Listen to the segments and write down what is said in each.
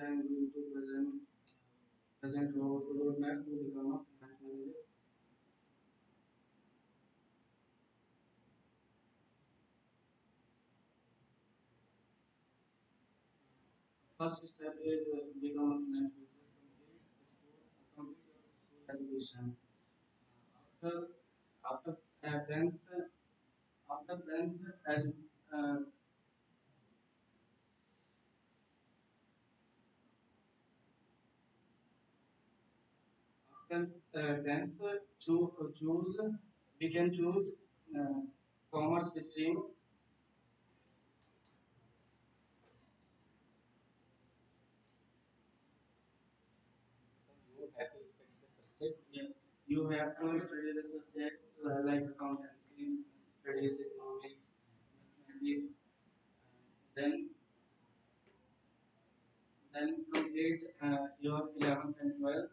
I'm going to present roadmap to become a finance manager. First step is become a finance manager. Complete your school education. After after 10th after 10th uh, after 10th choose we can choose uh, commerce stream. Yeah. You have to study the subject like accountancy, business studies, economics, mathematics. Then complete your 11th and 12th.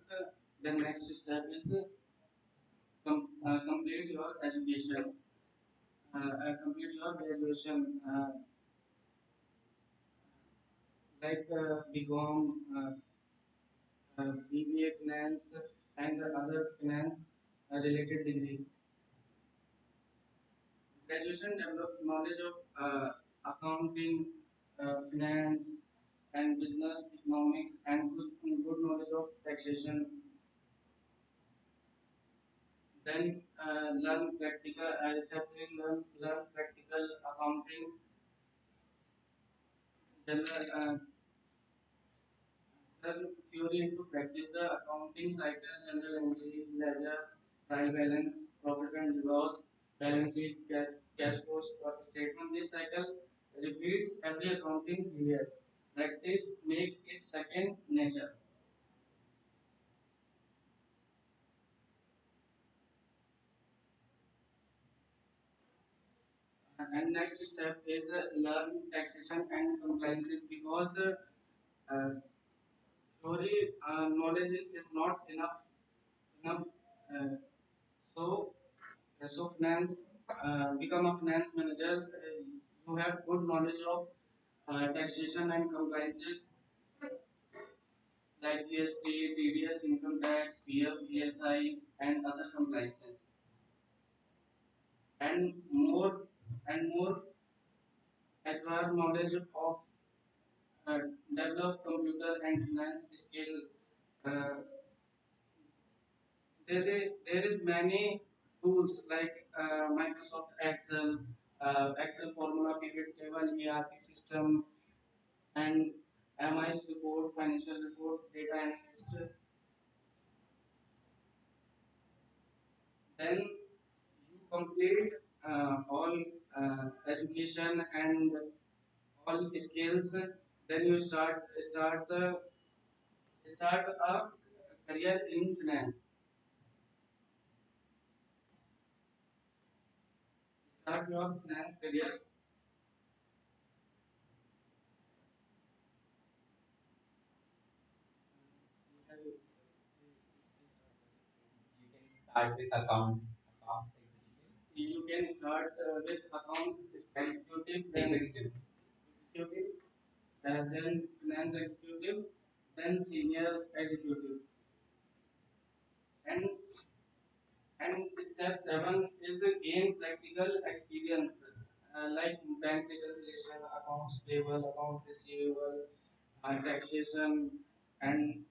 The next step is complete your education. Complete your graduation, like BCom, BBA Finance, and other finance related degree. Graduation develop knowledge of accounting, finance, and business economics, and good knowledge of taxation. Then learn practical. Step three, learn practical accounting. General learn theory into practice. The accounting cycle: general entries, ledgers, trial balance, profit and loss, balance sheet, cash flow statement. This cycle repeats every accounting period. Practice make it second nature. And next step is learn taxation and compliances, because uh, theory knowledge is not enough. Uh, so finance become a finance manager. You have good knowledge of taxation and compliances like GST, TDS, income tax, PF, ESI, and other compliances, and more acquire knowledge of uh, develop computer and finance skill. Uh, there is many tools like Microsoft Excel, Excel formula pivot table, ERP system, and MIS report, financial report, data analyst. Then you complete all education and all skills. Then you start a career in finance. Start your finance career. Start with account You can start with account executive, executive, then finance executive, then senior executive, and step seven is gain practical experience, like bank reconciliation, accounts payable, account receivable, taxation, and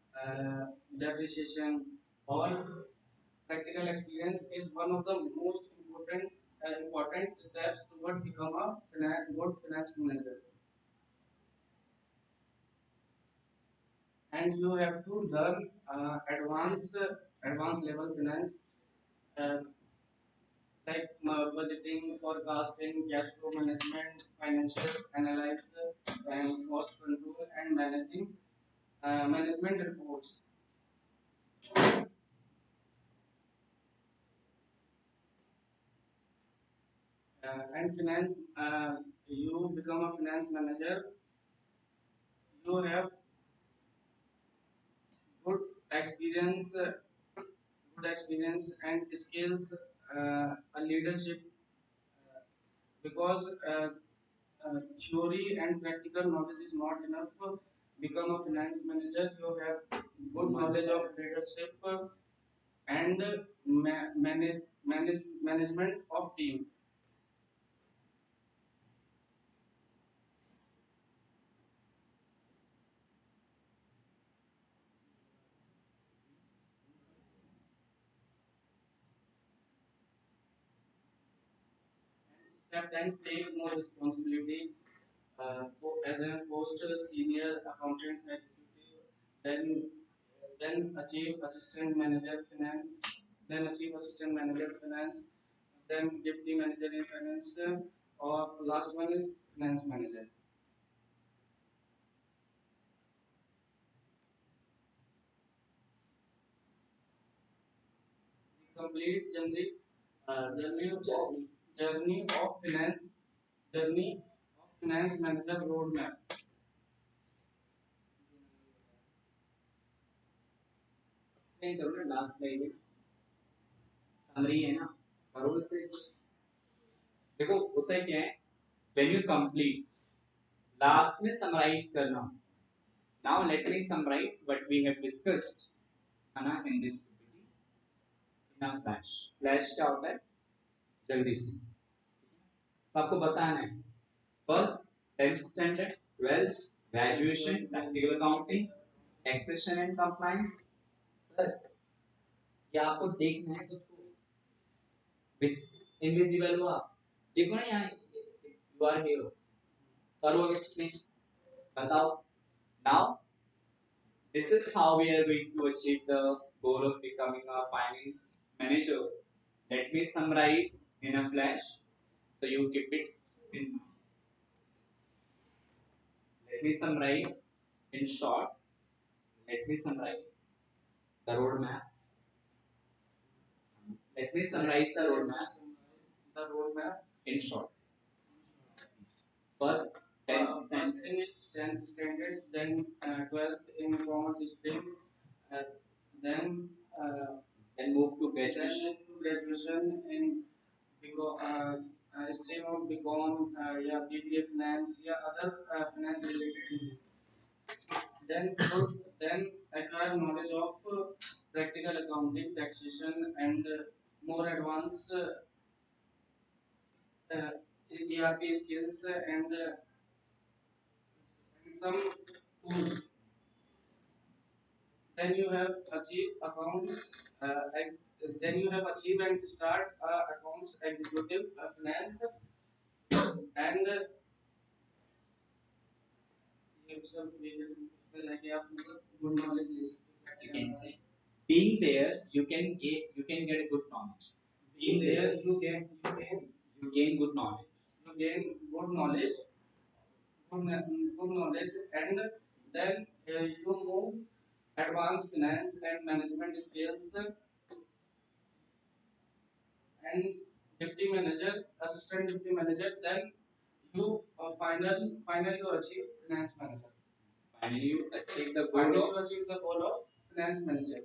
depreciation. All practical experience is one of the most important steps toward become a good finance manager. And you have to learn advanced level finance, uh, like budgeting, forecasting, cash flow management, financial analysis, and cost control, and managing management reports. And finance, you become a finance manager. You have good experience, and skills, a leadership, because theory and practical knowledge is not enough. become a finance manager, you have good knowledge of leadership and management of team. Step 10, take more responsibility as a post senior accountant executive, then achieve assistant manager finance, then achieve assistant manager finance, then deputy manager in finance, or last one is finance manager. The complete journey of finance manager roadmap. Explain करो ना last slide में summary है ना और उससे देखो होता है क्या है when you complete last में summarize करना. Now let me summarize what we have discussed है ना in this PPT in a flash. Flash क्या होता है जल्दी से तो आपको बताना है first 10th standard 12th graduation practical accounting taxation and compliance sir ये आपको देखना है सबको इनविजिबल हुआ देखो ना यहाँ यू आर हियर करो एक्सप्लेन बताओ now this is how we are going to achieve the goal of becoming a finance manager. Let me summarize in a flash so you keep it in mind. Let me summarize in short. Let me summarize the roadmap. Let me summarize the roadmap. The roadmap in short. First, 10th standard. 10th standard, then 12th in commerce stream, uh, then move to graduation. Graduation in stream of BCom, yeah, BBA finance, yeah, other finance related. Then acquire knowledge of practical accounting, taxation, and more advanced uh, ERP skills and some tools. Then you have achieved accounts. Then you have achieved and start accounts executive finance and ये सब लेके आप मतलब good knowledge ले सकते हो. You can say being there you can get good knowledge. Being there you gain good knowledge. You gain good knowledge, good knowledge, and then you move advanced finance and management skills and deputy manager, assistant deputy manager. Then you finally you achieve finance manager. Finally, you achieve the goal of finance manager.